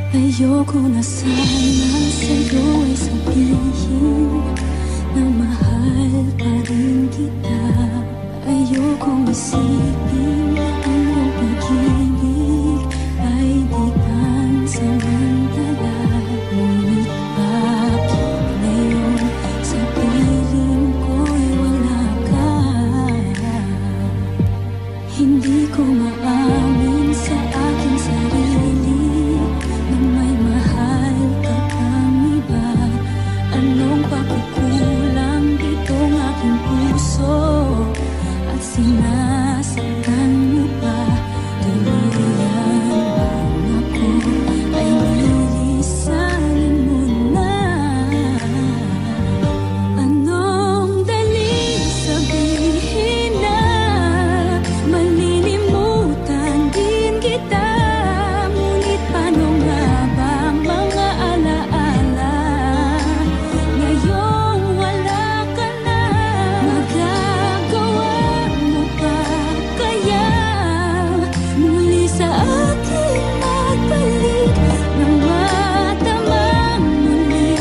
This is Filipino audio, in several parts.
Ayoko na sana sa'yo ay sabihin na mahal pa rin kita. Ayokong isipin ang iyong pag-ibig ay di pansamantala. Ngunit bakit ngayon sa piling ko'y wala ka? Hindi ko maamin sa aking sarili na may mahal ka pang iba. Anong pagkukulang ditong aking puso at sinasaktan mo pa? Tuluyan ako ay nilisanin mo na. Anong daling sabihin na malilimutan din kita? Ngunit paano nga ba mga alaala ngayong wala ka na? Magagawa mo pa kaya muli sa akin magbalik nang matamang muli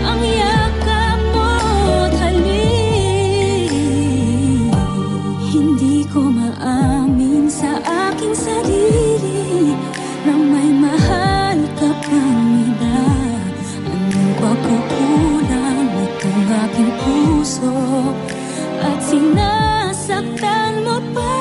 ang yakap mo't halik? Hindi ko maamin sa aking sarili na may mahal ka pang iba. Anong pagkukulang itong aking puso at sinasaktan mo pa?